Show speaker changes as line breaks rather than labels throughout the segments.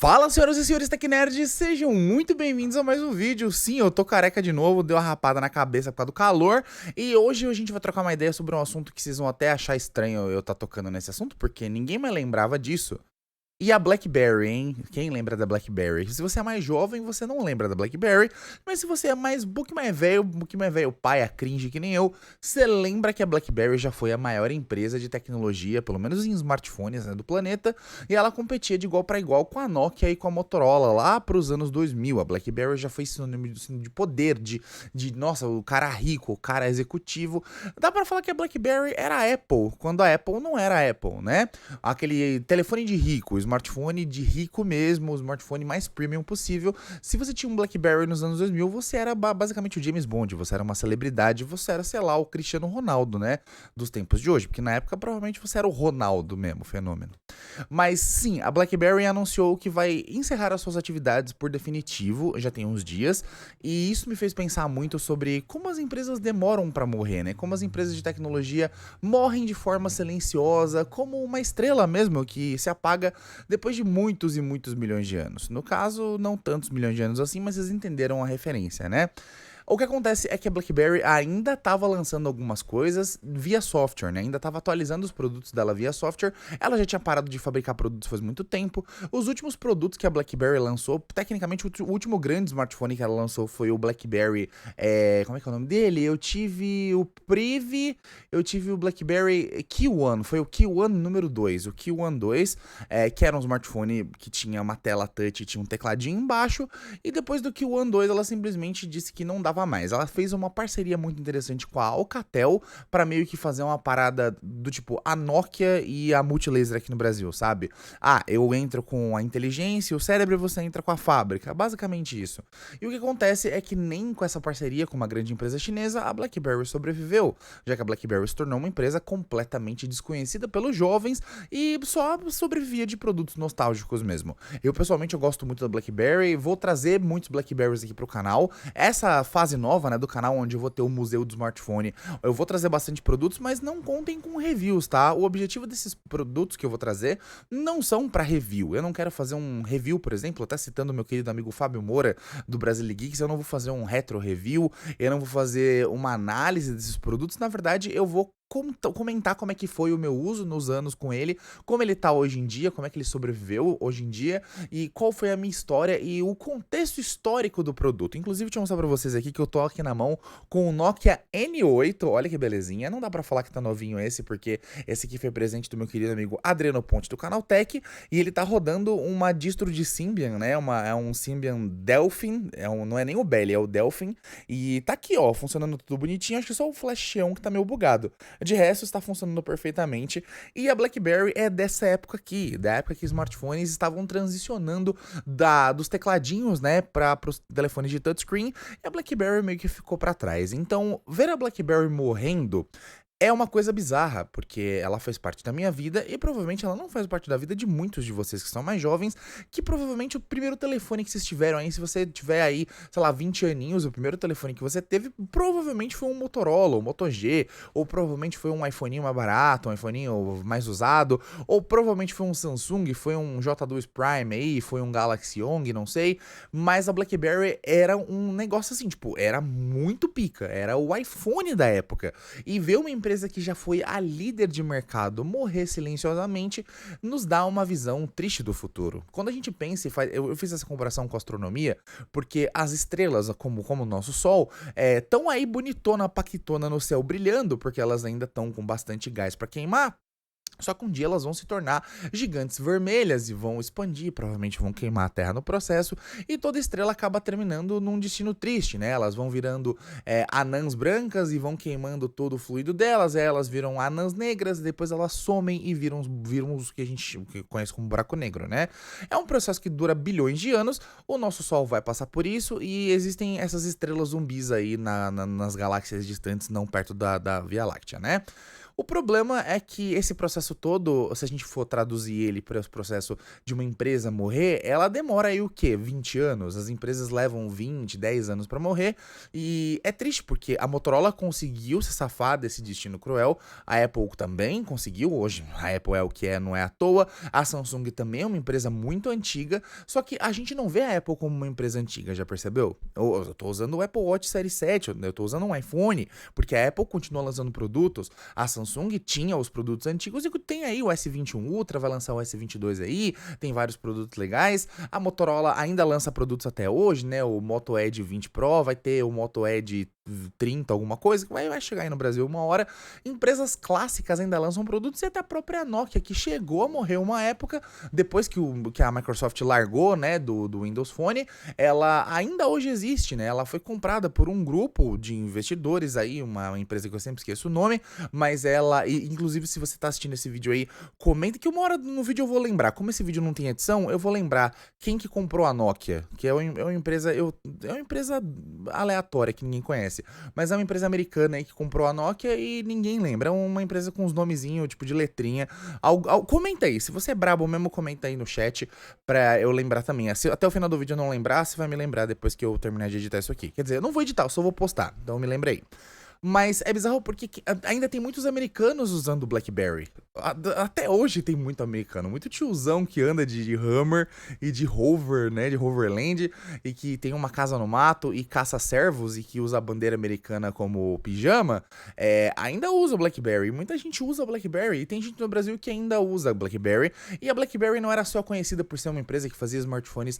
Fala, senhoras e senhores Tech Nerds, sejam muito bem-vindos a mais um vídeo. Sim, eu tô careca de novo, deu uma rapada na cabeça por causa do calor. E hoje a gente vai trocar uma ideia sobre um assunto que vocês vão até achar estranho eu estar tocando nesse assunto, porque ninguém mais lembrava disso. E a BlackBerry, hein? Quem lembra da BlackBerry? Se você é mais jovem, você não lembra da BlackBerry. Mas se você é um pouquinho mais velho, pai, a cringe que nem eu, você lembra que a BlackBerry já foi a maior empresa de tecnologia, pelo menos em smartphones, né, do planeta. E ela competia de igual para igual com a Nokia e com a Motorola lá para os anos 2000. A BlackBerry já foi sinônimo de poder, nossa, o cara rico, o cara executivo. Dá para falar que a BlackBerry era a Apple, quando a Apple não era a Apple, né? Aquele telefone de rico, smartphone de rico mesmo, o smartphone mais premium possível. Se você tinha um BlackBerry nos anos 2000, você era basicamente o James Bond, você era uma celebridade, você era, sei lá, o Cristiano Ronaldo, né, dos tempos de hoje, porque na época provavelmente você era o Ronaldo mesmo, fenômeno. Mas sim, a BlackBerry anunciou que vai encerrar as suas atividades por definitivo, já tem uns dias, e isso me fez pensar muito sobre como as empresas demoram para morrer, né, como as empresas de tecnologia morrem de forma silenciosa, como uma estrela mesmo que se apaga depois de muitos e muitos milhões de anos. No caso, não tantos milhões de anos assim, mas vocês entenderam a referência, né? O que acontece é que a BlackBerry ainda estava lançando algumas coisas via software, né? Ainda estava atualizando os produtos dela via software. Ela já tinha parado de fabricar produtos faz muito tempo. Os últimos produtos que a BlackBerry lançou, tecnicamente o último grande smartphone que ela lançou foi o BlackBerry... como é que é o nome dele? Eu tive o Priv, eu tive o BlackBerry Q1, foi o Q1 número 2. O Q1 2, que era um smartphone que tinha uma tela touch e tinha um tecladinho embaixo. E depois do Q1 2, ela simplesmente disse que não dava mais. Ela fez uma parceria muito interessante com a Alcatel para meio que fazer uma parada do tipo a Nokia e a Multilaser aqui no Brasil, sabe? Ah, eu entro com a inteligência e o cérebro e você entra com a fábrica. Basicamente isso. E o que acontece é que nem com essa parceria com uma grande empresa chinesa, a BlackBerry sobreviveu, já que a BlackBerry se tornou uma empresa completamente desconhecida pelos jovens e só sobrevivia de produtos nostálgicos mesmo. Eu pessoalmente eu gosto muito da BlackBerry, vou trazer muitos BlackBerrys aqui pro canal. Essa fase nova, né, do canal, onde eu vou ter o museu do smartphone, eu vou trazer bastante produtos, mas não contem com reviews, tá? O objetivo desses produtos que eu vou trazer não são para review. Eu não quero fazer um review, por exemplo, até citando meu querido amigo Fábio Moura, do Brasil Geeks, eu não vou fazer um retro review, eu não vou fazer uma análise desses produtos, na verdade, eu vou comentar como é que foi o meu uso nos anos com ele, como ele tá hoje em dia, como é que ele sobreviveu hoje em dia e qual foi a minha história e o contexto histórico do produto. Inclusive, deixa eu mostrar pra vocês aqui que eu tô aqui na mão com o Nokia N8, olha que belezinha, não dá pra falar que tá novinho esse, porque esse aqui foi presente do meu querido amigo Adriano Ponte do canal Tech, e ele tá rodando uma distro de Symbian, né, é um Symbian Delphin, não é nem o Belly, é o Delphin, e tá aqui, ó, funcionando tudo bonitinho, acho que só o Flash On que tá meio bugado. De resto, está funcionando perfeitamente. E a BlackBerry é dessa época aqui, da época que smartphones estavam transicionando dos tecladinhos, né, para os telefones de touchscreen, e a BlackBerry meio que ficou para trás. Então, ver a BlackBerry morrendo é uma coisa bizarra, porque ela faz parte da minha vida e provavelmente ela não faz parte da vida de muitos de vocês que são mais jovens, que provavelmente o primeiro telefone que vocês tiveram aí, se você tiver aí, sei lá, 20 aninhos, o primeiro telefone que você teve provavelmente foi um Motorola, um Moto G, ou provavelmente foi um iPhone mais barato, um iPhone mais usado, ou provavelmente foi um Samsung, foi um J2 Prime aí, foi um Galaxy Young, não sei, mas a BlackBerry era um negócio assim, tipo, era muito pica, era o iPhone da época, e ver uma empresa que já foi a líder de mercado morrer silenciosamente nos dá uma visão triste do futuro. Quando a gente pensa e faz... Eu fiz essa comparação com a astronomia, porque as estrelas, como o nosso Sol, estão aí bonitona, paquitona no céu brilhando, porque elas ainda estão com bastante gás para queimar. Só que um dia elas vão se tornar gigantes vermelhas e vão expandir, provavelmente vão queimar a Terra no processo, e toda estrela acaba terminando num destino triste, né? Elas vão virando anãs brancas e vão queimando todo o fluido delas, elas viram anãs negras, depois elas somem e viram os que a gente conhece como buraco negro, né? É um processo que dura bilhões de anos, o nosso Sol vai passar por isso, e existem essas estrelas zumbis aí nas galáxias distantes, não perto da Via Láctea, né? O problema é que esse processo todo, se a gente for traduzir ele para o processo de uma empresa morrer, ela demora aí o quê? 20 anos? As empresas levam 20, 10 anos para morrer. E é triste porque a Motorola conseguiu se safar desse destino cruel, a Apple também conseguiu, hoje a Apple é o que é, não é à toa, a Samsung também é uma empresa muito antiga, só que a gente não vê a Apple como uma empresa antiga, já percebeu? Eu tô usando o Apple Watch Série 7, eu tô usando um iPhone, porque a Apple continua lançando produtos, a Samsung tinha os produtos antigos e tem aí o S21 Ultra, vai lançar o S22 aí, tem vários produtos legais, a Motorola ainda lança produtos até hoje, né, o Moto Edge 20 Pro, vai ter o Moto Edge 30, alguma coisa, que vai chegar aí no Brasil uma hora. Empresas clássicas ainda lançam produtos e até a própria Nokia, que chegou a morrer uma época, depois que a Microsoft largou, né, do Windows Phone, ela ainda hoje existe, né, ela foi comprada por um grupo de investidores aí, uma empresa que eu sempre esqueço o nome, mas ela, inclusive se você tá assistindo esse vídeo aí, comenta que uma hora no vídeo eu vou lembrar, como esse vídeo não tem edição, eu vou lembrar quem que comprou a Nokia, que é uma empresa, é uma empresa aleatória que ninguém conhece. Mas é uma empresa americana aí que comprou a Nokia e ninguém lembra. É uma empresa com uns nomezinhos, tipo de letrinha. Comenta aí. Se você é brabo mesmo, comenta aí no chat pra eu lembrar também. Se até o final do vídeo eu não lembrar, você vai me lembrar depois que eu terminar de editar isso aqui. Quer dizer, eu não vou editar, eu só vou postar. Então me lembra aí. Mas é bizarro porque ainda tem muitos americanos usando o BlackBerry. Até hoje tem muito americano, muito tiozão que anda de Hummer e de Rover, né, de Hoverland, e que tem uma casa no mato e caça servos e que usa a bandeira americana como pijama, ainda usa o BlackBerry. Muita gente usa o BlackBerry e tem gente no Brasil que ainda usa o BlackBerry. E a BlackBerry não era só conhecida por ser uma empresa que fazia smartphones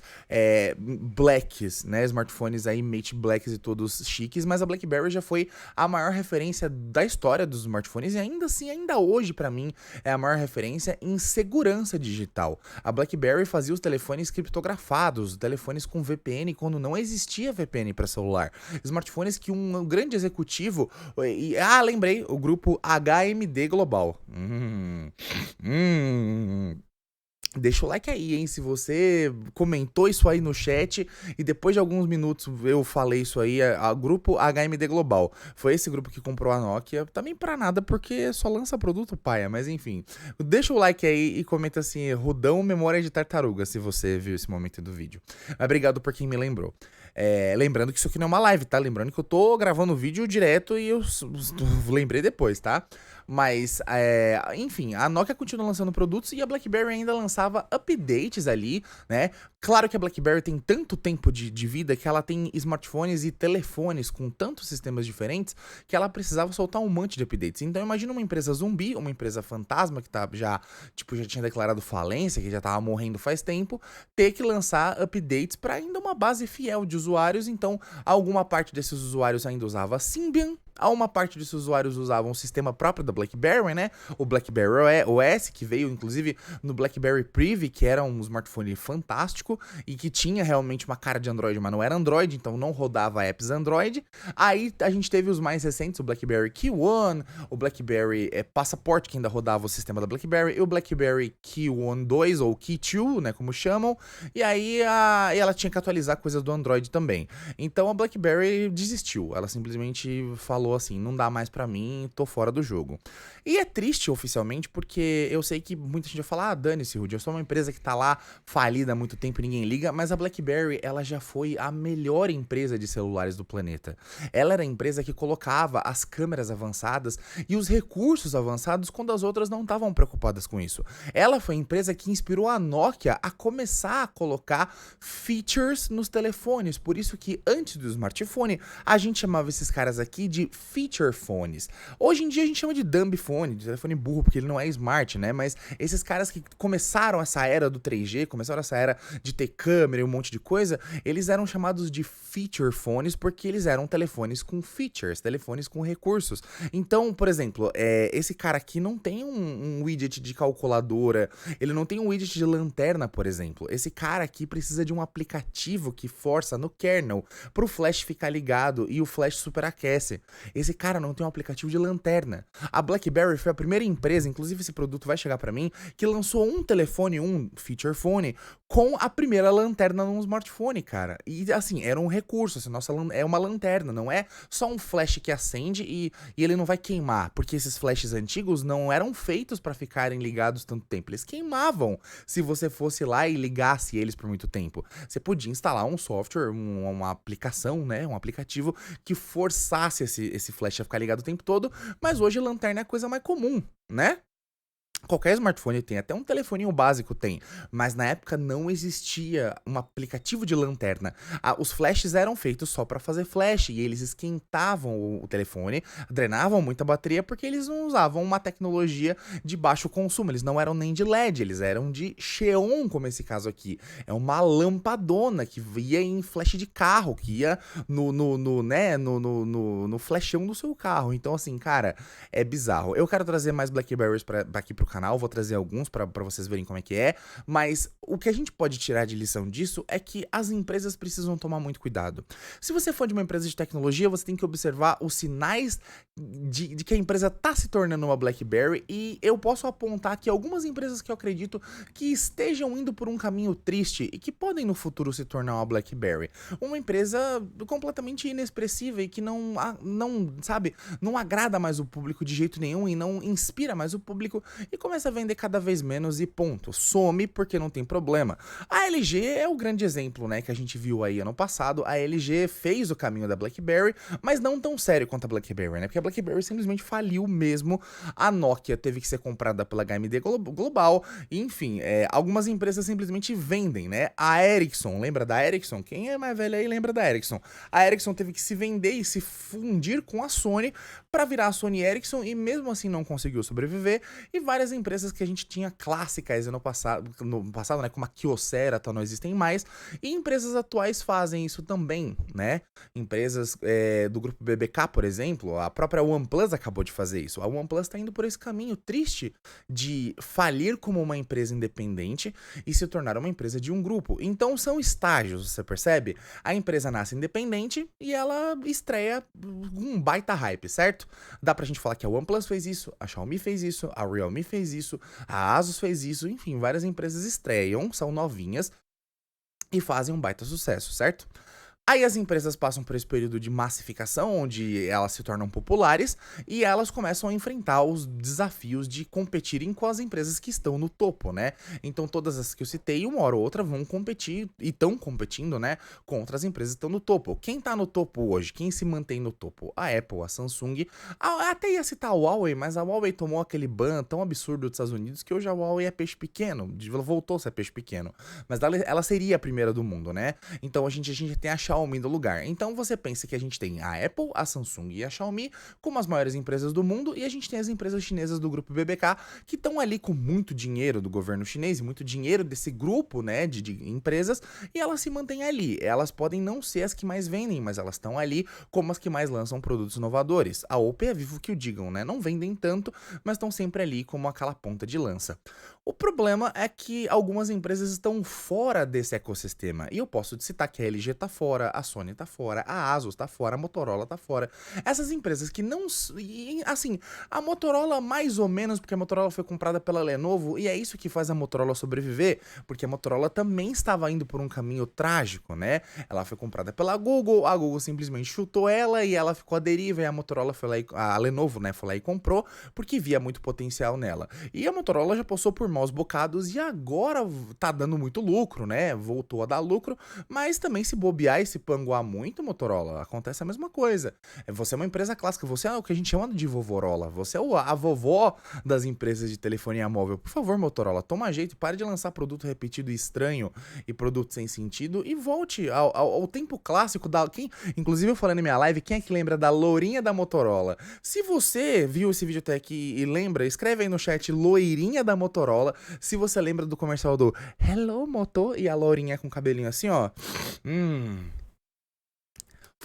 blacks, né, smartphones aí mate blacks e todos chiques, mas a BlackBerry já foi a maior referência da história dos smartphones e ainda assim, ainda hoje pra mim, é a maior referência em segurança digital. A BlackBerry fazia os telefones criptografados, telefones com VPN quando não existia VPN para celular. Smartphones que um grande executivo... lembrei, o grupo HMD Global. Deixa o like aí, hein, se você comentou isso aí no chat e depois de alguns minutos eu falei isso aí, grupo HMD Global. Foi esse grupo que comprou a Nokia, também pra nada porque só lança produto paia, mas enfim. Deixa o like aí e comenta assim, Rudão Memória de Tartaruga, se você viu esse momento do vídeo. Mas obrigado por quem me lembrou. Lembrando que isso aqui não é uma live, tá? Lembrando que eu tô gravando o vídeo direto e eu lembrei depois, tá? Mas, enfim, a Nokia continua lançando produtos e a BlackBerry ainda lançava updates ali, né? Claro que a BlackBerry tem tanto tempo de vida que ela tem smartphones e telefones com tantos sistemas diferentes que ela precisava soltar um monte de updates. Então imagina uma empresa zumbi, uma empresa fantasma que já tinha declarado falência, que já tava morrendo faz tempo, ter que lançar updates para ainda uma base fiel de usuários. Então alguma parte desses usuários ainda usava Symbian, uma parte desses usuários usavam um sistema próprio da BlackBerry, né? O BlackBerry OS, que veio inclusive no BlackBerry Privy, que era um smartphone fantástico e que tinha realmente uma cara de Android, mas não era Android, então não rodava apps Android. Aí a gente teve os mais recentes, o BlackBerry Key1, o BlackBerry Passport, que ainda rodava o sistema da BlackBerry, e o BlackBerry Key1 2, ou Key2, né, como chamam. E aí ela tinha que atualizar coisas do Android também. Então a BlackBerry desistiu, ela simplesmente falou assim, não dá mais pra mim, tô fora do jogo. E é triste oficialmente porque eu sei que muita gente vai falar, dane-se, Rudy, eu sou uma empresa que tá lá falida há muito tempo e ninguém liga, mas a BlackBerry, ela já foi a melhor empresa de celulares do planeta. Ela era a empresa que colocava as câmeras avançadas e os recursos avançados quando as outras não estavam preocupadas com isso. Ela foi a empresa que inspirou a Nokia a começar a colocar features nos telefones, por isso que antes do smartphone, a gente chamava esses caras aqui de feature phones. Hoje em dia a gente chama de dumb phone, de telefone burro, porque ele não é smart, né? Mas esses caras que começaram essa era do 3G, começaram essa era de ter câmera e um monte de coisa, eles eram chamados de feature phones porque eles eram telefones com features, telefones com recursos. Então, por exemplo, esse cara aqui não tem um widget de calculadora, ele não tem um widget de lanterna, por exemplo. Esse cara aqui precisa de um aplicativo que força no kernel pro flash ficar ligado e o flash superaquece. Esse cara não tem um aplicativo de lanterna. A BlackBerry foi a primeira empresa, inclusive esse produto vai chegar pra mim, que lançou um telefone, um feature phone, com a primeira lanterna num smartphone, cara. E assim, era um recurso, assim, nossa, é uma lanterna, não é só um flash que acende e ele não vai queimar, porque esses flashes antigos não eram feitos pra ficarem ligados tanto tempo, eles queimavam se você fosse lá e ligasse eles por muito tempo. Você podia instalar um software, uma aplicação, né, um aplicativo que forçasse esse flash a ficar ligado o tempo todo, mas hoje lanterna é a coisa mais comum, né? Qualquer smartphone tem, até um telefoninho básico tem, mas na época não existia um aplicativo de lanterna. Os flashes eram feitos só para fazer flash e eles esquentavam o telefone, drenavam muita bateria porque eles não usavam uma tecnologia de baixo consumo, eles não eram nem de LED, eles eram de Xeon, como esse caso aqui. É uma lampadona que ia em flash de carro, que ia no flashão do seu carro. Então assim, cara, é bizarro. Eu quero trazer mais Blackberries aqui pro canal, vou trazer alguns pra vocês verem como é que é, mas o que a gente pode tirar de lição disso é que as empresas precisam tomar muito cuidado. Se você for de uma empresa de tecnologia, você tem que observar os sinais de que a empresa tá se tornando uma BlackBerry, e eu posso apontar aqui algumas empresas que eu acredito que estejam indo por um caminho triste e que podem no futuro se tornar uma BlackBerry. Uma empresa completamente inexpressiva e que não agrada mais o público de jeito nenhum e não inspira mais o público e começa a vender cada vez menos e ponto. Some porque não tem problema. A LG é o grande exemplo, né, que a gente viu aí ano passado. A LG fez o caminho da BlackBerry, mas não tão sério quanto a BlackBerry, né, porque a BlackBerry simplesmente faliu mesmo. A Nokia teve que ser comprada pela HMD Global, e, enfim, algumas empresas simplesmente vendem, né. A Ericsson, lembra da Ericsson? Quem é mais velho aí lembra da Ericsson. A Ericsson teve que se vender e se fundir com a Sony para virar a Sony Ericsson e mesmo assim não conseguiu sobreviver. E várias empresas que a gente tinha clássicas no passado, né, como a Kyocera, não existem mais, e empresas atuais fazem isso também, né? Empresas do grupo BBK, por exemplo, a própria OnePlus acabou de fazer isso. A OnePlus tá indo por esse caminho triste de falir como uma empresa independente e se tornar uma empresa de um grupo. Então são estágios, você percebe? A empresa nasce independente e ela estreia um baita hype, certo? Dá pra gente falar que a OnePlus fez isso, a Xiaomi fez isso, a Realme fez isso, a Asus fez isso, enfim, várias empresas estreiam, são novinhas e fazem um baita sucesso, certo? Aí as empresas passam por esse período de massificação, onde elas se tornam populares e elas começam a enfrentar os desafios de competirem com as empresas que estão no topo, né? Então todas as que eu citei, uma hora ou outra, vão competir e estão competindo, né, contra as empresas que estão no topo. Quem tá no topo hoje? Quem se mantém no topo? A Apple, a Samsung, até ia citar a Huawei, mas a Huawei tomou aquele ban tão absurdo dos Estados Unidos que hoje a Huawei é peixe pequeno, voltou a ser peixe pequeno. Mas ela seria a primeira do mundo, né? Então a gente tem a Xiaomi do lugar. Então você pensa que a gente tem a Apple, a Samsung e a Xiaomi como as maiores empresas do mundo, e a gente tem as empresas chinesas do grupo BBK que estão ali com muito dinheiro do governo chinês, muito dinheiro desse grupo, né, de empresas, e elas se mantêm ali. Elas podem não ser as que mais vendem, mas elas estão ali como as que mais lançam produtos inovadores. A Oppo e a Vivo que o digam, né, não vendem tanto, mas estão sempre ali como aquela ponta de lança. O problema é que algumas empresas estão fora desse ecossistema, e eu posso citar que a LG tá fora, a Sony tá fora, a Asus tá fora, a Motorola tá fora. Essas empresas que não... assim, a Motorola mais ou menos, porque a Motorola foi comprada pela Lenovo, e é isso que faz a Motorola sobreviver, porque a Motorola também estava indo por um caminho trágico, né? Ela foi comprada pela Google, a Google simplesmente chutou ela, e ela ficou à deriva, e a Motorola foi lá, a Lenovo, né, foi lá e comprou, porque via muito potencial nela. E a Motorola já passou por maus bocados e agora tá dando muito lucro, né? Voltou a dar lucro, mas também se bobear e se panguar muito, Motorola, acontece a mesma coisa. Você é uma empresa clássica, você é o que a gente chama de vovorola, você é a vovó das empresas de telefonia móvel. Por favor, Motorola, toma jeito e pare de lançar produto repetido e estranho e produto sem sentido e volte ao tempo clássico da... Inclusive eu falando em minha live, quem é que lembra da lourinha da Motorola? Se você viu esse vídeo até aqui e lembra, escreve aí no chat loirinha da Motorola, se você lembra do comercial do Hello Moto e a lourinha com o cabelinho assim, ó.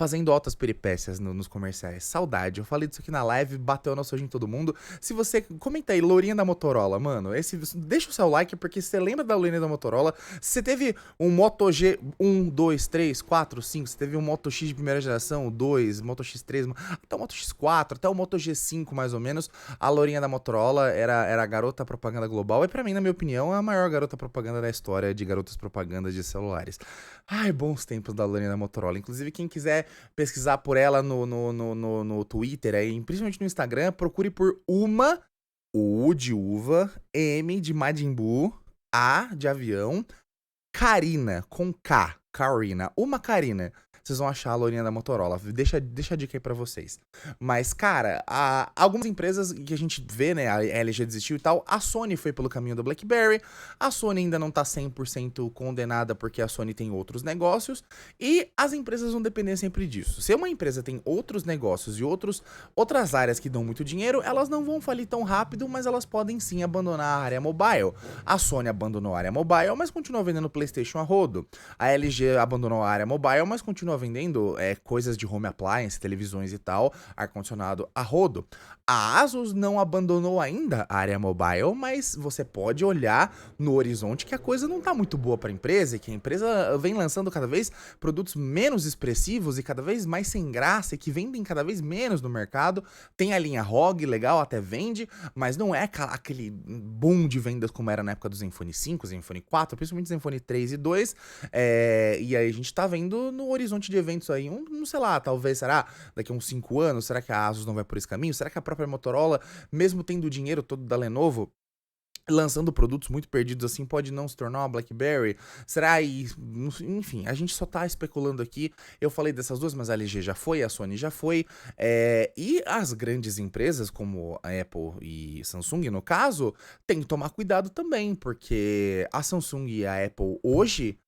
fazendo altas peripécias nos comerciais. Saudade. Eu falei disso aqui na live, bateu nosso hoje em todo mundo. Se você... Comenta aí, lourinha da Motorola, mano. Deixa o seu like, porque você lembra da lourinha da Motorola. Se você teve um Moto G 1, 2, 3, 4, 5, você teve um Moto X de primeira geração, o 2, Moto X3, até o Moto X4, até o Moto G5, mais ou menos, a lourinha da Motorola era a garota propaganda global. E pra mim, na minha opinião, é a maior garota propaganda da história de garotas propagandas de celulares. Ai, bons tempos da lourinha da Motorola. Inclusive, quem quiser pesquisar por ela no Twitter, aí, principalmente no Instagram, procure por U de uva, M de Majin Buu, A de avião, Karina, com K, Karina, uma Karina. Vocês vão achar a lourinha da Motorola. Deixa a dica aí pra vocês. Mas, cara, algumas empresas que a gente vê, né, a LG desistiu e tal, a Sony foi pelo caminho do BlackBerry, a Sony ainda não tá 100% condenada porque a Sony tem outros negócios, e as empresas vão depender sempre disso. Se uma empresa tem outros negócios e outras áreas que dão muito dinheiro, elas não vão falir tão rápido, mas elas podem sim abandonar a área mobile. A Sony abandonou a área mobile, mas continua vendendo PlayStation a rodo. A LG abandonou a área mobile, mas continua vendendo coisas de home appliance, televisões e tal, ar-condicionado a rodo. A Asus não abandonou ainda a área mobile, mas você pode olhar no horizonte que a coisa não tá muito boa para a empresa, e que a empresa vem lançando cada vez produtos menos expressivos e cada vez mais sem graça, e que vendem cada vez menos no mercado. Tem a linha ROG, legal, até vende, mas não é aquele boom de vendas como era na época do Zenfone 5, Zenfone 4, principalmente Zenfone 3 e 2, e aí a gente tá vendo no horizonte de eventos aí, não sei lá, talvez, será, daqui a uns 5 anos, será que a Asus não vai por esse caminho? Será que a própria Motorola, mesmo tendo o dinheiro todo da Lenovo, lançando produtos muito perdidos assim, pode não se tornar uma BlackBerry? Será? Enfim, a gente só tá especulando aqui. Eu falei dessas duas, mas a LG já foi, a Sony já foi, e as grandes empresas como a Apple e Samsung, no caso, tem que tomar cuidado também, porque a Samsung e a Apple hoje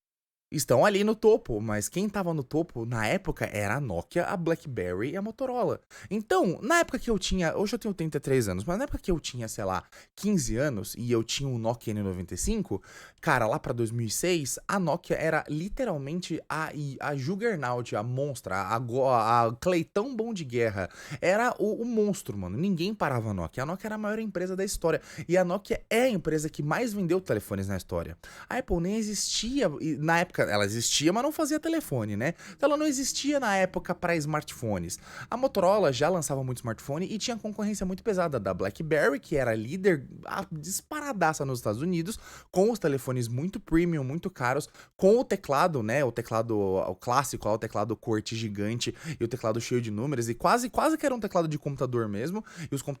estão ali no topo, mas quem tava no topo na época era a Nokia, a BlackBerry e a Motorola. Então, na época que eu tinha, hoje eu tenho 33 anos, mas na época que eu tinha, sei lá, 15 anos e eu tinha um Nokia N95, cara, lá pra 2006, a Nokia era literalmente a Juggernaut, a monstra, a Cleitão Bom de Guerra. Era o monstro, mano. Ninguém parava a Nokia. A Nokia era a maior empresa da história. E a Nokia é a empresa que mais vendeu telefones na história. A Apple nem existia, e na época ela existia, mas não fazia telefone, né? Então ela não existia na época para smartphones. A Motorola já lançava muito smartphone e tinha concorrência muito pesada da BlackBerry, que era líder disparadaça nos Estados Unidos, com os telefones muito premium, muito caros, com o teclado, né? O teclado o clássico, o teclado QWERTY gigante e o teclado cheio de números, e quase que era um teclado de computador mesmo,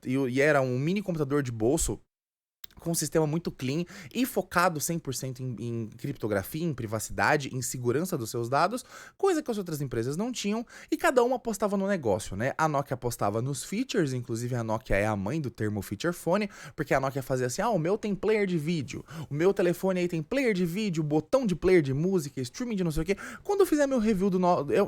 e era um mini computador de bolso, com um sistema muito clean e focado 100% em criptografia, em privacidade, em segurança dos seus dados, coisa que as outras empresas não tinham, e cada uma apostava no negócio, né? A Nokia apostava nos features, inclusive a Nokia é a mãe do termo feature phone, porque a Nokia fazia assim, o meu tem player de vídeo, o meu telefone aí tem player de vídeo, botão de player de música, streaming de não sei o que. Quando eu fizer meu review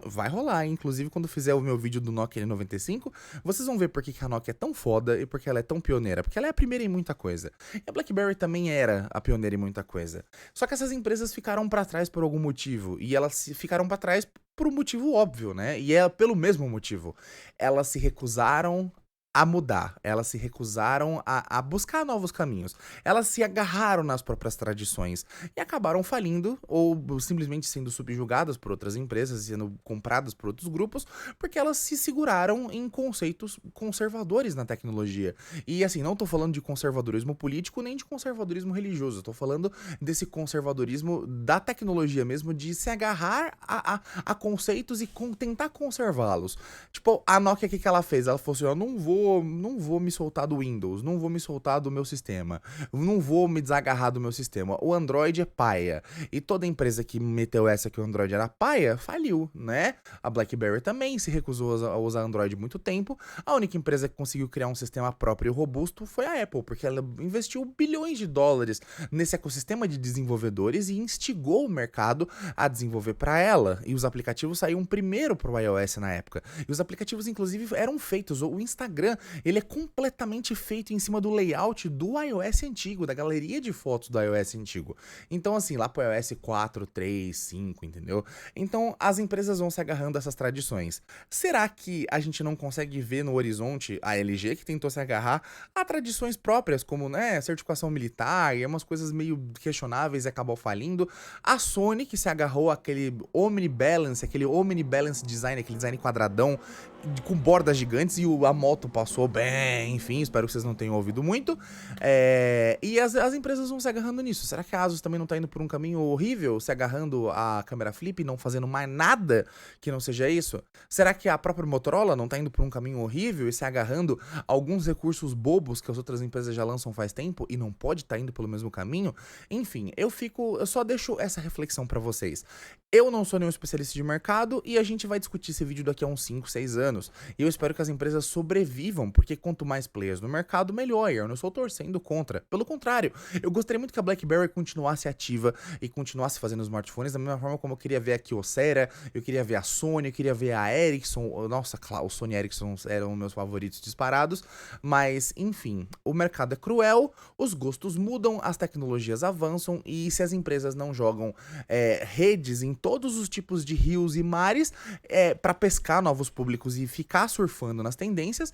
vai rolar, hein? Inclusive quando fizer o meu vídeo do Nokia N95, vocês vão ver por que a Nokia é tão foda e por que ela é tão pioneira, porque ela é a primeira em muita coisa. E a BlackBerry também era a pioneira em muita coisa. Só que essas empresas ficaram pra trás por algum motivo. E elas ficaram pra trás por um motivo óbvio, né? E é pelo mesmo motivo. Elas se recusaram a mudar, elas se recusaram a buscar novos caminhos, elas se agarraram nas próprias tradições e acabaram falindo ou simplesmente sendo subjugadas por outras empresas, sendo compradas por outros grupos, porque elas se seguraram em conceitos conservadores na tecnologia. E assim, não tô falando de conservadorismo político nem de conservadorismo religioso, tô falando desse conservadorismo da tecnologia mesmo, de se agarrar a conceitos e tentar conservá-los. Tipo, a Nokia, o que ela fez? Ela falou assim, não vou me soltar do Windows, não vou me soltar do meu sistema, não vou me desagarrar do meu sistema. O Android é paia. E toda empresa que meteu essa que o Android era paia, faliu, né? A BlackBerry também se recusou a usar Android muito tempo. A única empresa que conseguiu criar um sistema próprio e robusto foi a Apple, porque ela investiu bilhões de dólares nesse ecossistema de desenvolvedores e instigou o mercado a desenvolver para ela. E os aplicativos saíram primeiro pro iOS na época. E os aplicativos, inclusive, eram feitos. O Instagram Instagram, ele é completamente feito em cima do layout do iOS antigo, da galeria de fotos do iOS antigo. Então, assim, lá pro iOS 4, 3, 5, entendeu? Então, as empresas vão se agarrando a essas tradições. Será que a gente não consegue ver no horizonte a LG, que tentou se agarrar a tradições próprias, como, né, certificação militar e umas coisas meio questionáveis e acabou falindo? A Sony, que se agarrou àquele Omnibalance design, aquele design quadradão com bordas gigantes, e a moto passou bem, enfim, espero que vocês não tenham ouvido muito. E as empresas vão se agarrando nisso. Será que a Asus também não tá indo por um caminho horrível, se agarrando a câmera flip e não fazendo mais nada que não seja isso? Será que a própria Motorola não tá indo por um caminho horrível e se agarrando a alguns recursos bobos que as outras empresas já lançam faz tempo e não pode estar indo pelo mesmo caminho? Enfim, eu só deixo essa reflexão pra vocês. Eu não sou nenhum especialista de mercado e a gente vai discutir esse vídeo daqui a uns 5, 6 anos. E eu espero que as empresas sobrevivam, porque quanto mais players no mercado, melhor. Eu não estou torcendo contra. Pelo contrário, eu gostaria muito que a BlackBerry continuasse ativa e continuasse fazendo smartphones da mesma forma como eu queria ver a Kyocera, eu queria ver a Sony, eu queria ver a Ericsson. Nossa, claro, o Sony e Ericsson eram meus favoritos disparados. Mas, enfim, o mercado é cruel, os gostos mudam, as tecnologias avançam e se as empresas não jogam redes em todos os tipos de rios e mares para pescar novos públicos e ficar surfando nas tendências,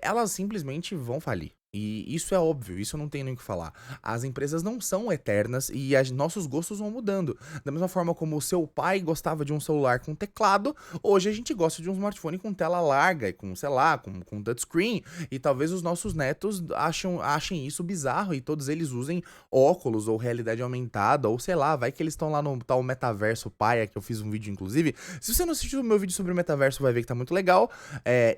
elas simplesmente vão falir. E isso é óbvio, isso não tem nem o que falar. As empresas não são eternas e nossos gostos vão mudando. Da mesma forma como o seu pai gostava de um celular com teclado, hoje a gente gosta de um smartphone com tela larga e com, sei lá, com touchscreen. E talvez os nossos netos achem isso bizarro e todos eles usem óculos ou realidade aumentada, ou sei lá, vai que eles estão lá no tal metaverso paia, que eu fiz um vídeo inclusive. Se você não assistiu o meu vídeo sobre o metaverso, vai ver que tá muito legal.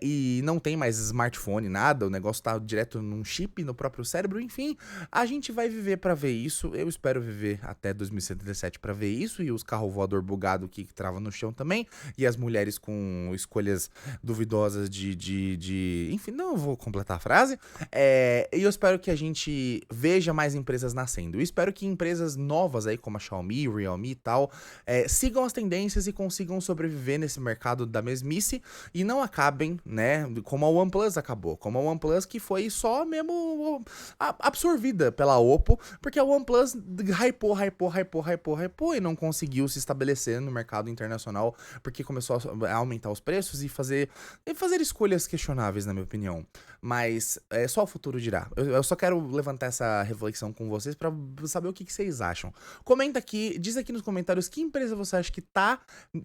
E não tem mais smartphone, nada, o negócio tá direto num chip no próprio cérebro, enfim, a gente vai viver pra ver isso. Eu espero viver até 2077 pra ver isso, e os carros voador bugado que trava no chão também, e as mulheres com escolhas duvidosas enfim, não vou completar a frase. E eu espero que a gente veja mais empresas nascendo. Eu espero que empresas novas aí, como a Xiaomi, Realme e tal, sigam as tendências e consigam sobreviver nesse mercado da mesmice e não acabem, né, como a OnePlus acabou, como a OnePlus, que foi só mesmo absorvida pela Oppo, porque a OnePlus hypou e não conseguiu se estabelecer no mercado internacional, porque começou a aumentar os preços e fazer escolhas questionáveis, na minha opinião. Mas só o futuro dirá. Eu só quero levantar essa reflexão com vocês pra saber o que vocês acham. Comenta aqui, diz aqui nos comentários que empresa você acha que tá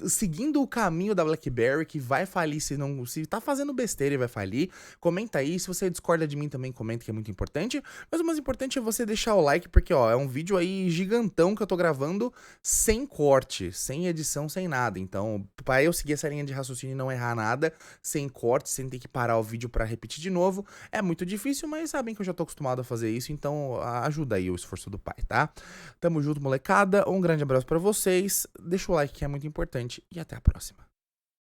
seguindo o caminho da BlackBerry, que vai falir se tá fazendo besteira e vai falir. Comenta aí, se você discorda de mim também comenta, que é muito importante. Mas o mais importante é você deixar o like, porque ó, é um vídeo aí gigantão que eu tô gravando sem corte, sem edição, sem nada. Então, pra eu seguir essa linha de raciocínio e não errar nada, sem corte, sem ter que parar o vídeo pra repetir de novo, é muito difícil, mas sabem que eu já tô acostumado a fazer isso, então ajuda aí o esforço do pai, tá? Tamo junto, molecada, um grande abraço pra vocês, deixa o like que é muito importante e até a próxima.